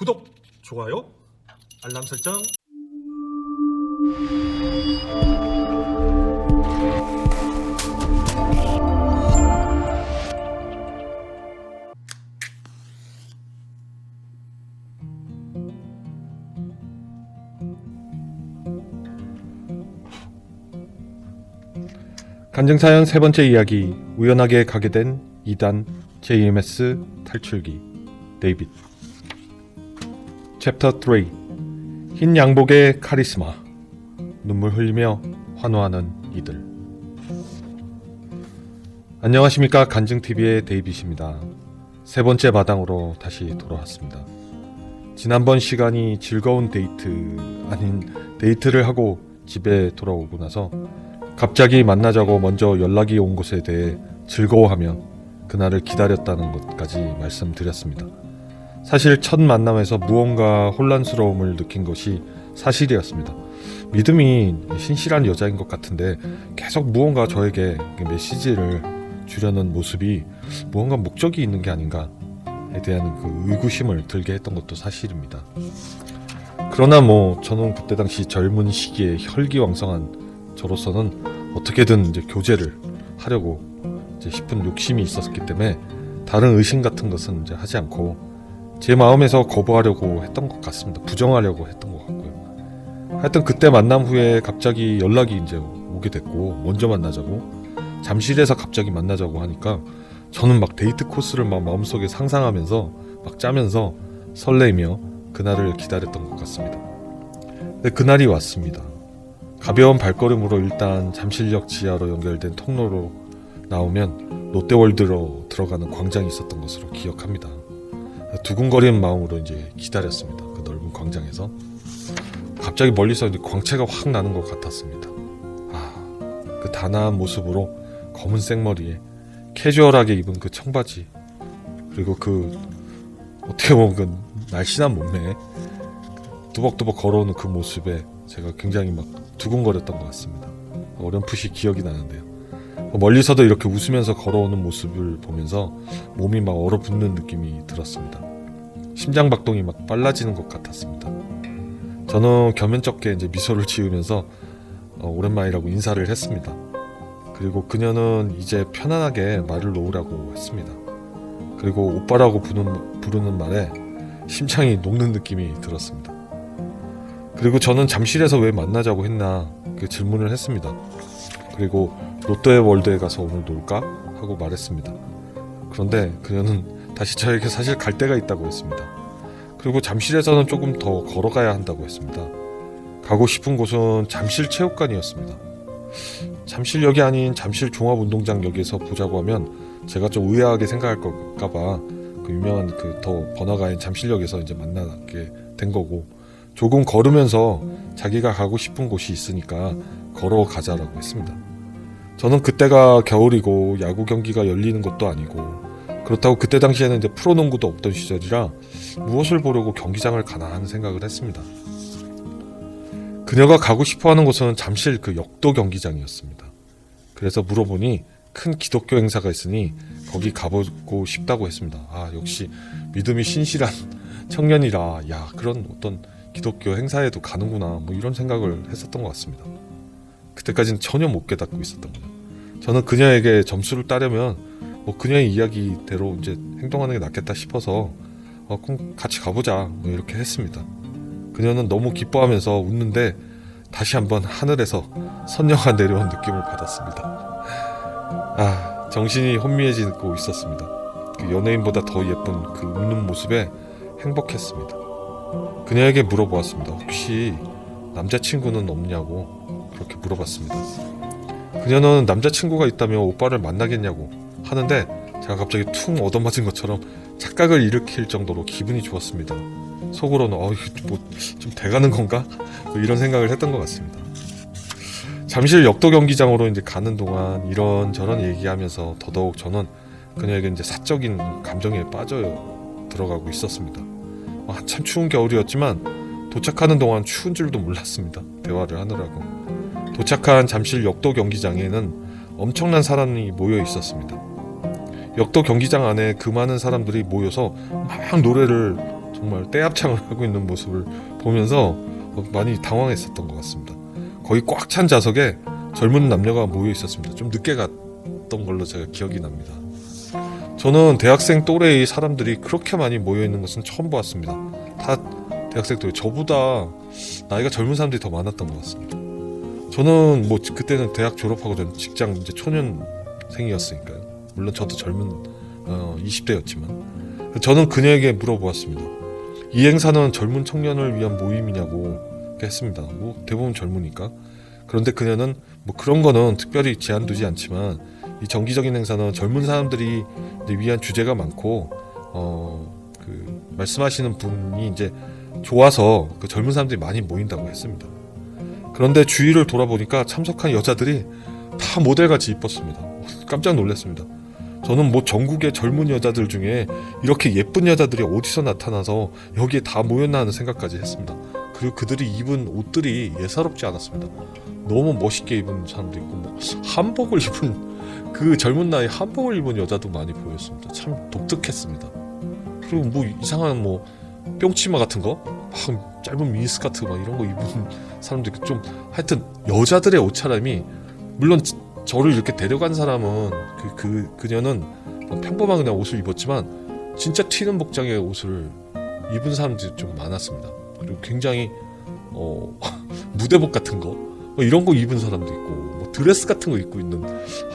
구독, 좋아요, 알람 설정. 간증사연 세 번째 이야기. 우연하게 가게 된 2단 JMS 탈출기. 데이빗. 챕터 3. 흰 양복의 카리스마. 눈물 흘리며 환호하는 이들. 안녕하십니까. 간증TV의 데이빗입니다. 세 번째 마당으로 다시 돌아왔습니다. 지난번 시간이 즐거운 데이트를 하고 집에 돌아오고 나서 갑자기 만나자고 먼저 연락이 온 것에 대해 즐거워하며 그날을 기다렸다는 것까지 말씀드렸습니다. 사실 첫 만남에서 무언가 혼란스러움을 느낀 것이 사실이었습니다. 믿음이 신실한 여자인 것 같은데 계속 무언가 저에게 메시지를 주려는 모습이 무언가 목적이 있는 게 아닌가에 대한 그 의구심을 들게 했던 것도 사실입니다. 그러나 저는 그때 당시 젊은 시기에 혈기왕성한 저로서는 어떻게든 이제 교제를 하려고 싶은 욕심이 있었기 때문에 다른 의심 같은 것은 이제 하지 않고 제 마음에서 거부하려고 했던 것 같습니다. 부정하려고 했던 것 같고요. 하여튼 그때 만남 후에 갑자기 연락이 이제 오게 됐고 먼저 만나자고 잠실에서 갑자기 만나자고 하니까 저는 막 데이트 코스를 막 마음속에 상상하면서 막 짜면서 설레이며 그날을 기다렸던 것 같습니다. 근데 그날이 왔습니다. 가벼운 발걸음으로 일단 잠실역 지하로 연결된 통로로 나오면 롯데월드로 들어가는 광장이 있었던 것으로 기억합니다. 두근거리는 마음으로 이제 기다렸습니다. 그 넓은 광장에서 갑자기 멀리서 이제 광채가 확 나는 것 같았습니다. 그 단아한 모습으로 검은색 머리에 캐주얼하게 입은 그 청바지, 그리고 그 어떻게 보면 그 날씬한 몸매에 두벅두벅 걸어오는 그 모습에 제가 굉장히 막 두근거렸던 것 같습니다. 어렴풋이 기억이 나는데요. 멀리서도 이렇게 웃으면서 걸어오는 모습을 보면서 몸이 막 얼어붙는 느낌이 들었습니다. 심장박동이 막 빨라지는 것 같았습니다. 저는 겸연쩍게 이제 미소를 지으면서 오랜만이라고 인사를 했습니다. 그리고 그녀는 이제 편안하게 말을 놓으라고 했습니다. 그리고 오빠라고 부르는 말에 심장이 녹는 느낌이 들었습니다. 그리고 저는 잠실에서 왜 만나자고 했나 그 질문을 했습니다. 그리고 롯데월드에 가서 오늘 놀까? 하고 말했습니다. 그런데 그녀는 다시 저에게 사실 갈 데가 있다고 했습니다. 그리고 잠실에서는 조금 더 걸어가야 한다고 했습니다. 가고 싶은 곳은 잠실체육관이었습니다. 잠실역이 아닌 잠실종합운동장역에서 보자고 하면 제가 좀 의아하게 생각할까봐 그 유명한 그 더 번화가인 잠실역에서 이제 만나게 된 거고, 조금 걸으면서 자기가 가고 싶은 곳이 있으니까 걸어가자라고 했습니다. 저는 그때가 겨울이고 야구 경기가 열리는 것도 아니고 그렇다고 그때 당시에는 이제 프로농구도 없던 시절이라 무엇을 보려고 경기장을 가나 하는 생각을 했습니다. 그녀가 가고 싶어하는 곳은 잠실 그 역도 경기장이었습니다. 그래서 물어보니 큰 기독교 행사가 있으니 거기 가보고 싶다고 했습니다. 역시 믿음이 신실한 청년이라 그런 어떤 기독교 행사에도 가는구나 이런 생각을 했었던 것 같습니다. 그때까지는 전혀 못 깨닫고 있었던 거예요. 저는 그녀에게 점수를 따려면 그녀의 이야기대로 이제 행동하는 게 낫겠다 싶어서 그럼 같이 가보자 이렇게 했습니다. 그녀는 너무 기뻐하면서 웃는데 다시 한번 하늘에서 선녀가 내려온 느낌을 받았습니다. 정신이 혼미해지고 있었습니다. 그 연예인보다 더 예쁜 그 웃는 모습에 행복했습니다. 그녀에게 물어보았습니다. 혹시 남자친구는 없냐고 그렇게 물어봤습니다. 그녀는 남자친구가 있다면 오빠를 만나겠냐고 하는데 제가 갑자기 퉁 얻어맞은 것처럼 착각을 일으킬 정도로 기분이 좋았습니다. 속으로는 좀 돼가는 건가? 이런 생각을 했던 것 같습니다. 잠실 역도 경기장으로 이제 가는 동안 이런저런 얘기하면서 더더욱 저는 그녀에게 이제 사적인 감정에 빠져 들어가고 있었습니다. 한참 추운 겨울이었지만 도착하는 동안 추운 줄도 몰랐습니다. 대화를 하느라고. 도착한 잠실 역도 경기장에는 엄청난 사람이 모여 있었습니다. 역도 경기장 안에 그 많은 사람들이 모여서 막 노래를 정말 떼합창을 하고 있는 모습을 보면서 많이 당황했었던 것 같습니다. 거의 꽉 찬 좌석에 젊은 남녀가 모여 있었습니다. 좀 늦게 갔던 걸로 제가 기억이 납니다. 저는 대학생 또래의 사람들이 그렇게 많이 모여 있는 것은 처음 보았습니다. 다 대학생 또래, 저보다 나이가 젊은 사람들이 더 많았던 것 같습니다. 저는 뭐 그때는 대학 졸업하고 전 직장 이제 초년생이었으니까요. 물론 저도 젊은 20대였지만 저는 그녀에게 물어보았습니다. 이 행사는 젊은 청년을 위한 모임이냐고 했습니다. 뭐 대부분 젊으니까. 그런데 그녀는 뭐 그런 거는 특별히 제한 두지 않지만 이 정기적인 행사는 젊은 사람들이 이제 위한 주제가 많고 그 말씀하시는 분이 이제 좋아서 그 젊은 사람들이 많이 모인다고 했습니다. 그런데 주위를 돌아보니까 참석한 여자들이 다 모델같이 이뻤습니다. 깜짝 놀랐습니다. 저는 뭐 전국의 젊은 여자들 중에 이렇게 예쁜 여자들이 어디서 나타나서 여기에 다 모였나 하는 생각까지 했습니다. 그리고 그들이 입은 옷들이 예사롭지 않았습니다. 너무 멋있게 입은 사람도 있고 뭐 한복을 입은 그 젊은 나이에 한복을 입은 여자도 많이 보였습니다. 참 독특했습니다. 그리고 뭐 이상한 뭐 뿅치마 같은 거, 막 짧은 미니스커트 막 이런 거 입은 사람도 있고 좀 하여튼 여자들의 옷차림이 물론 저를 이렇게 데려간 사람은 그녀는 평범한 그냥 옷을 입었지만 진짜 튀는 복장의 옷을 입은 사람들이 좀 많았습니다. 그리고 굉장히 무대복 같은 거 이런 거 입은 사람도 있고 뭐 드레스 같은 거 입고 있는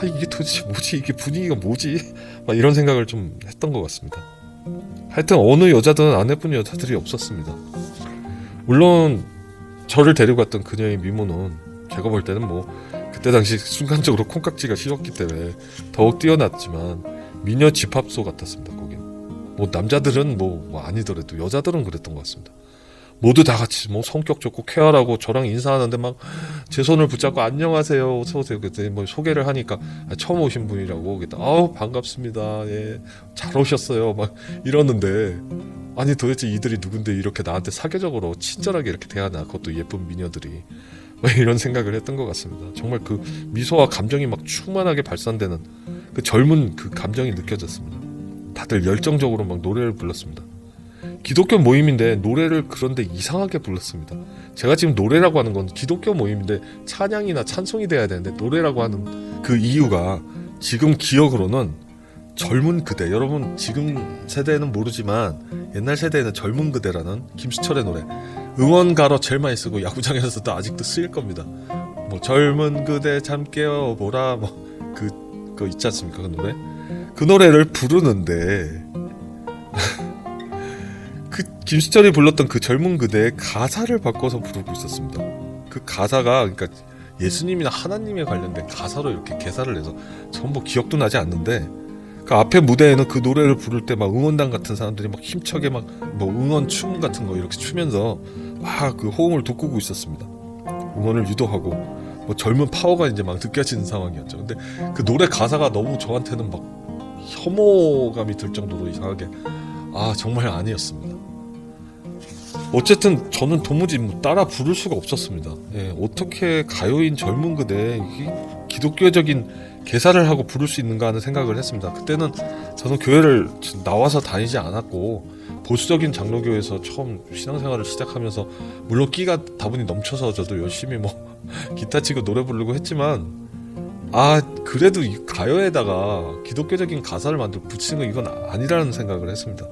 이게 도대체 뭐지, 이게 분위기가 뭐지, 막 이런 생각을 좀 했던 것 같습니다. 하여튼 어느 여자든 안 예쁜 여자들이 없었습니다. 물론 저를 데려갔던 그녀의 미모는 제가 볼 때는 뭐 그때 당시 순간적으로 콩깍지가 씌웠기 때문에 더욱 뛰어났지만 미녀 집합소 같았습니다. 거긴 뭐 남자들은 뭐 아니더라도 여자들은 그랬던 것 같습니다. 모두 다 같이 뭐 성격 좋고 쾌활하고 저랑 인사하는데 막 제 손을 붙잡고 안녕하세요, 어서 오세요. 그때 뭐 소개를 하니까 처음 오신 분이라고 그때 아우 반갑습니다, 예, 잘 오셨어요, 막 이러는데 아니 도대체 이들이 누군데 이렇게 나한테 사교적으로 친절하게 이렇게 대하나, 그것도 예쁜 미녀들이, 이런 생각을 했던 것 같습니다. 정말 그 미소와 감정이 막 충만하게 발산되는 그 젊은 그 감정이 느껴졌습니다. 다들 열정적으로 막 노래를 불렀습니다. 기독교 모임인데 노래를 그런데 이상하게 불렀습니다. 제가 지금 노래라고 하는 건 기독교 모임인데 찬양이나 찬송이 돼야 되는데 노래라고 하는 그 이유가 지금 기억으로는 젊은 그대, 여러분 지금 세대는 모르지만 옛날 세대에는 젊은 그대라는 김수철의 노래 응원가로 제일 많이 쓰고 야구장에서도 아직도 쓰일 겁니다. 뭐 젊은 그대 잠 깨어보라 뭐 그거 있지 않습니까, 그 노래? 그 노래를 부르는데 그 김수철이 불렀던 그 젊은 그대의 가사를 바꿔서 부르고 있었습니다. 그 가사가 그러니까 예수님이나 하나님에 관련된 가사로 이렇게 개사를 해서 전부 기억도 나지 않는데 그 앞에 무대에는 그 노래를 부를 때 막 응원단 같은 사람들이 막 힘차게 막 뭐 응원 춤 같은 거 이렇게 추면서 막 그 호응을 돋구고 있었습니다. 응원을 유도하고 뭐 젊은 파워가 이제 막 느껴지는 상황이었죠. 근데 그 노래 가사가 너무 저한테는 막 혐오감이 들 정도로 이상하게 정말 아니었습니다. 어쨌든 저는 도무지 따라 부를 수가 없었습니다. 예, 어떻게 가요인 젊은 그대 기독교적인 개사를 하고 부를 수 있는가 하는 생각을 했습니다. 그때는 저는 교회를 나와서 다니지 않았고 보수적인 장로교에서 처음 신앙생활을 시작하면서 물론 끼가 다분히 넘쳐서 저도 열심히 뭐 기타 치고 노래 부르고 했지만 그래도 이 가요에다가 기독교적인 가사를 만들어 붙이는 건 이건 아니라는 생각을 했습니다.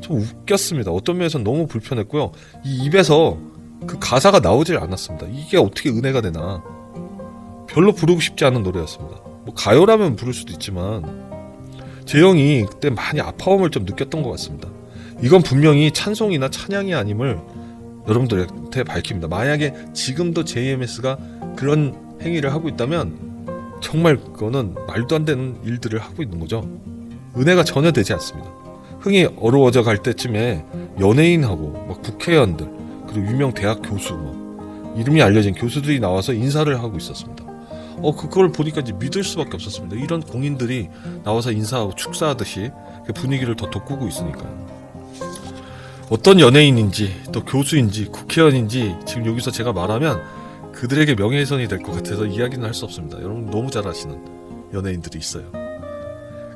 좀 웃겼습니다. 어떤 면에서는 너무 불편했고요. 이 입에서 그 가사가 나오질 않았습니다. 이게 어떻게 은혜가 되나. 별로 부르고 싶지 않은 노래였습니다. 뭐 가요라면 부를 수도 있지만 제 형이 그때 많이 아파움을 좀 느꼈던 것 같습니다. 이건 분명히 찬송이나 찬양이 아님을 여러분들한테 밝힙니다. 만약에 지금도 JMS가 그런 행위를 하고 있다면 정말 그거는 말도 안 되는 일들을 하고 있는 거죠. 은혜가 전혀 되지 않습니다. 흥이 어려워져 갈 때쯤에 연예인하고 막 국회의원들 그리고 유명 대학 교수 이름이 알려진 교수들이 나와서 인사를 하고 있었습니다. 그걸 보니까 이제 믿을 수밖에 없었습니다. 이런 공인들이 나와서 인사하고 축사하듯이 분위기를 더 돋구고 있으니까요. 어떤 연예인인지 또 교수인지 국회의원인지 지금 여기서 제가 말하면 그들에게 명예훼손이 될 것 같아서 이야기는 할 수 없습니다. 여러분 너무 잘 아시는 연예인들이 있어요.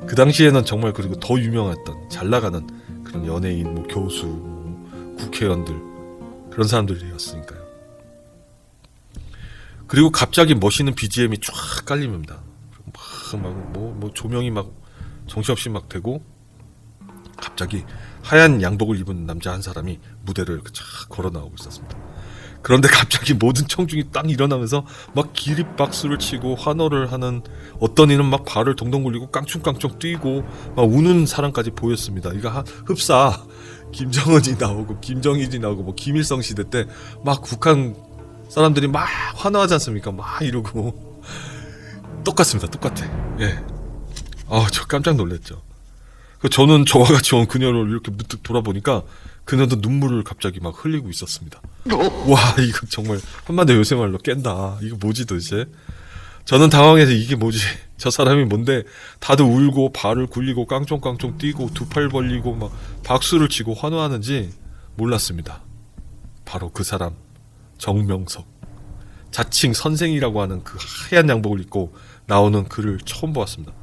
그 당시에는 정말 그리고 더 유명했던 잘 나가는 그런 연예인, 뭐 교수, 국회의원들 그런 사람들이었으니까요. 그리고 갑자기 멋있는 BGM이 쫙 깔립니다. 뭐 조명이 막 정신없이 막 되고 갑자기 하얀 양복을 입은 남자 한 사람이 무대를 이렇게 쫙 걸어 나오고 있었습니다. 그런데 갑자기 모든 청중이 딱 일어나면서 막 기립박수를 치고 환호를 하는, 어떤 이는 막 발을 동동 굴리고 깡충깡충 뛰고 막 우는 사람까지 보였습니다. 이거 흡사 김정은이 나오고 김정일이 나오고 뭐 김일성 시대 때 막 북한 사람들이 막 환호하지 않습니까? 막 이러고 똑같습니다. 똑같아. 예. 저 깜짝 놀랐죠. 저는 저와 같이 온 그녀를 이렇게 문득 돌아보니까 그녀도 눈물을 갑자기 막 흘리고 있었습니다. 와, 이거 정말 한마디 요새 말로 깬다. 이거 뭐지 도대체? 저는 당황해서 이게 뭐지? 저 사람이 뭔데 다들 울고 발을 굴리고 깡총깡총 뛰고 두 팔 벌리고 막 박수를 치고 환호하는지 몰랐습니다. 바로 그 사람, 정명석. 자칭 선생이라고 하는 그 하얀 양복을 입고 나오는 그를 처음 보았습니다.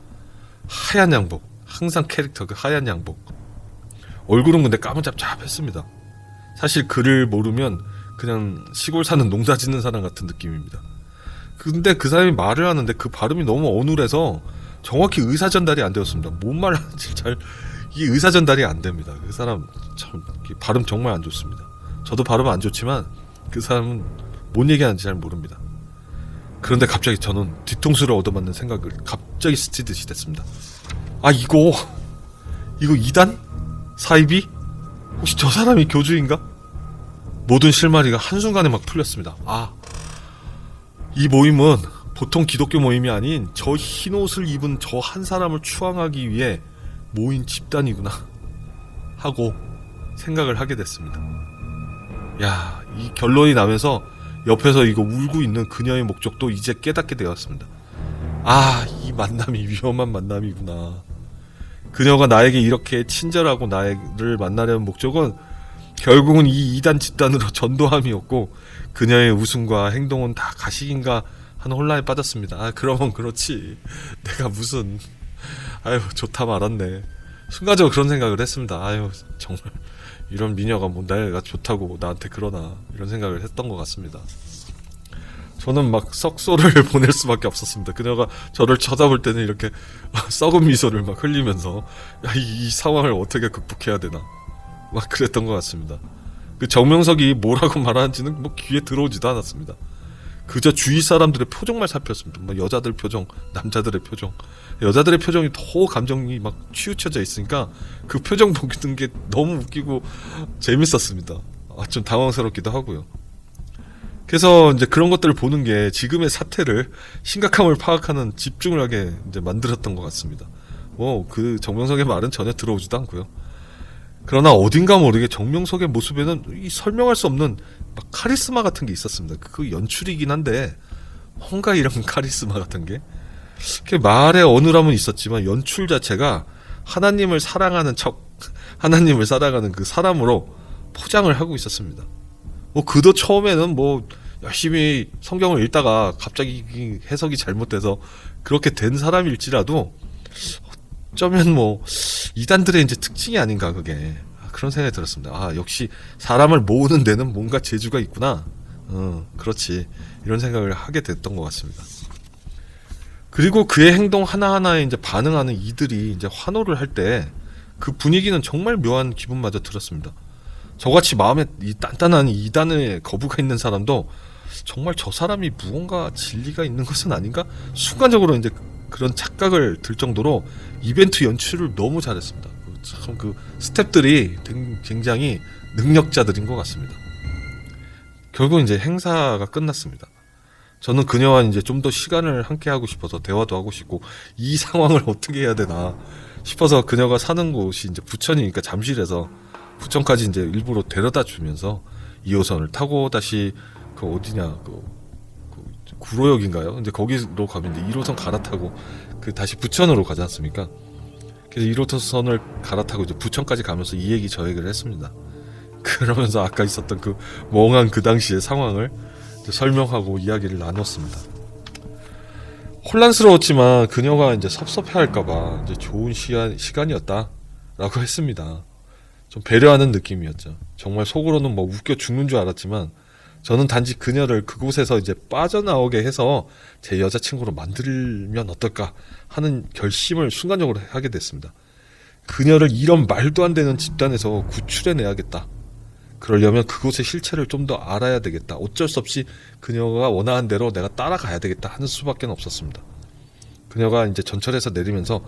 하얀 양복, 항상 캐릭터 그 하얀 양복. 얼굴은 근데 까무잡잡했습니다. 사실 그를 모르면 그냥 시골 사는 농사 짓는 사람 같은 느낌입니다. 근데 그 사람이 말을 하는데 그 발음이 너무 어눌해서 정확히 의사전달이 안 되었습니다. 뭔 말 하는지 이게 의사전달이 안 됩니다. 그 사람 참 발음 정말 안 좋습니다. 저도 발음 안 좋지만 그 사람은 뭔 얘기하는지 잘 모릅니다. 그런데 갑자기 저는 뒤통수를 얻어맞는 생각을 갑자기 스치듯이 됐습니다. 이거 2단? 사이비? 혹시 저 사람이 교주인가? 모든 실마리가 한순간에 막 풀렸습니다. 이 모임은 보통 기독교 모임이 아닌 저 흰옷을 입은 저 한 사람을 추앙하기 위해 모인 집단이구나 하고 생각을 하게 됐습니다. 야, 이 결론이 나면서 옆에서 이거 울고 있는 그녀의 목적도 이제 깨닫게 되었습니다. 이 만남이 위험한 만남이구나. 그녀가 나에게 이렇게 친절하고 나를 만나려는 목적은 결국은 이 이단 집단으로 전도함이었고 그녀의 웃음과 행동은 다 가식인가 하는 혼란에 빠졌습니다. 그러면 그렇지. 내가 무슨 좋다 말았네. 순간적으로 그런 생각을 했습니다. 정말 이런 미녀가 뭐 내가 좋다고 나한테 그러나 이런 생각을 했던 것 같습니다. 저는 막 썩소를 보낼 수밖에 없었습니다. 그녀가 저를 쳐다볼 때는 이렇게 썩은 미소를 막 흘리면서 이 상황을 어떻게 극복해야 되나 막 그랬던 것 같습니다. 그 정명석이 뭐라고 말하는지는 뭐 귀에 들어오지도 않았습니다. 그저 주위 사람들의 표정만 살폈습니다. 뭐 여자들 표정, 남자들의 표정. 여자들의 표정이 더 감정이 막 치우쳐져 있으니까 그 표정 보는 게 너무 웃기고 재밌었습니다. 좀 당황스럽기도 하고요. 그래서 이제 그런 것들을 보는 게 지금의 사태를 심각함을 파악하는 집중을 하게 이제 만들었던 것 같습니다. 그 정명석의 말은 전혀 들어오지도 않고요. 그러나 어딘가 모르게 정명석의 모습에는 이 설명할 수 없는 막 카리스마 같은 게 있었습니다. 그 연출이긴 한데 뭔가 이런 카리스마 같은 게 말의 어눌함은 있었지만 연출 자체가 하나님을 사랑하는 하나님을 사랑하는 그 사람으로 포장을 하고 있었습니다. 그도 처음에는 열심히 성경을 읽다가 갑자기 해석이 잘못돼서 그렇게 된 사람일지라도 어쩌면 이단들의 이제 특징이 아닌가 그게 그런 생각이 들었습니다. 역시 사람을 모으는 데는 뭔가 재주가 있구나. 그렇지 이런 생각을 하게 됐던 것 같습니다. 그리고 그의 행동 하나하나에 이제 반응하는 이들이 이제 환호를 할 때 그 분위기는 정말 묘한 기분마저 들었습니다. 저같이 마음에 이 단단한 이단의 거부가 있는 사람도 정말 저 사람이 무언가 진리가 있는 것은 아닌가? 순간적으로 이제 그런 착각을 들 정도로 이벤트 연출을 너무 잘했습니다. 참 그 스태프들이 굉장히 능력자들인 것 같습니다. 결국 이제 행사가 끝났습니다. 저는 그녀와 이제 좀 더 시간을 함께 하고 싶어서 대화도 하고 싶고 이 상황을 어떻게 해야 되나 싶어서 그녀가 사는 곳이 이제 부천이니까 잠실에서 부천까지 이제 일부러 데려다 주면서 2호선을 타고 다시 그 어디냐 그 구로역인가요? 이제 거기로 가면 이제 1호선 갈아타고 그 다시 부천으로 가지 않습니까? 그래서 1호선을 갈아타고 이제 부천까지 가면서 이 얘기 저 얘기를 했습니다. 그러면서 아까 있었던 그 멍한 그 당시의 상황을 이제 설명하고 이야기를 나눴습니다. 혼란스러웠지만 그녀가 이제 섭섭해할까봐 이제 좋은 시간이었다라고 했습니다. 좀 배려하는 느낌이었죠. 정말 속으로는 뭐 웃겨 죽는 줄 알았지만 저는 단지 그녀를 그곳에서 이제 빠져나오게 해서 제 여자친구로 만들면 어떨까 하는 결심을 순간적으로 하게 됐습니다. 그녀를 이런 말도 안 되는 집단에서 구출해내야겠다. 그러려면 그곳의 실체를 좀 더 알아야 되겠다. 어쩔 수 없이 그녀가 원하는 대로 내가 따라가야 되겠다 하는 수밖에 없었습니다. 그녀가 이제 전철에서 내리면서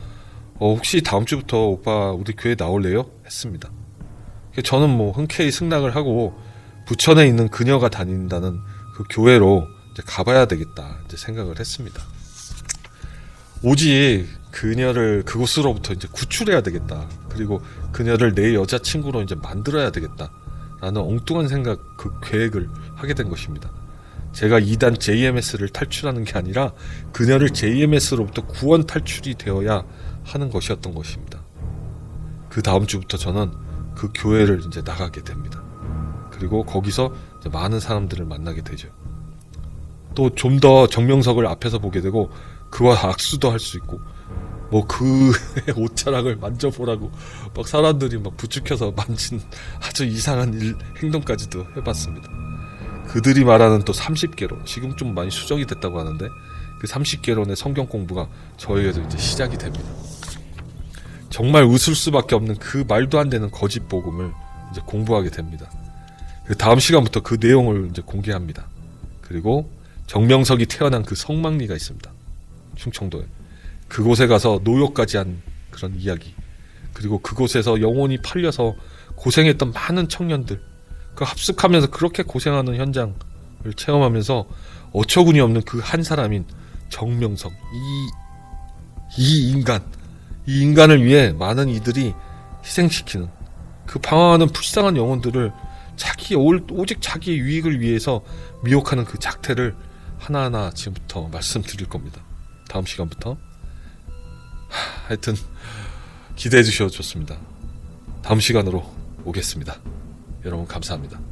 혹시 다음 주부터 오빠 우리 교회 나올래요? 했습니다. 저는 뭐 흔쾌히 승낙을 하고 부천에 있는 그녀가 다닌다는 그 교회로 이제 가봐야 되겠다 이제 생각을 했습니다. 오직 그녀를 그곳으로부터 이제 구출해야 되겠다. 그리고 그녀를 내 여자친구로 이제 만들어야 되겠다라는 엉뚱한 생각, 그 계획을 하게 된 것입니다. 제가 2단 JMS를 탈출하는 게 아니라 그녀를 JMS로부터 구원 탈출이 되어야 하는 것이었던 것입니다. 그 다음 주부터 저는 그 교회를 이제 나가게 됩니다. 그리고 거기서 이제 많은 사람들을 만나게 되죠. 또 좀 더 정명석을 앞에서 보게 되고 그와 악수도 할 수 있고 뭐 그의 옷자락을 만져보라고 막 사람들이 막 부축해서 만진 아주 이상한 행동까지도 해봤습니다. 그들이 말하는 또 30개론, 지금 좀 많이 수정이 됐다고 하는데 그 30개론의 성경 공부가 저에게도 이제 시작이 됩니다. 정말 웃을 수밖에 없는 그 말도 안 되는 거짓 복음을 이제 공부하게 됩니다. 그 다음 시간부터 그 내용을 이제 공개합니다. 그리고 정명석이 태어난 그 성막리가 있습니다. 충청도에. 그곳에 가서 노역까지 한 그런 이야기. 그리고 그곳에서 영혼이 팔려서 고생했던 많은 청년들, 그 합숙하면서 그렇게 고생하는 현장을 체험하면서 어처구니 없는 그 한 사람인 정명석, 이 인간을 위해 많은 이들이 희생시키는 그 방황하는 불쌍한 영혼들을 오직 자기의 유익을 위해서 미혹하는 그 작태를 하나하나 지금부터 말씀드릴 겁니다. 다음 시간부터. 하여튼 기대해 주셔도 좋습니다. 다음 시간으로 오겠습니다. 여러분 감사합니다.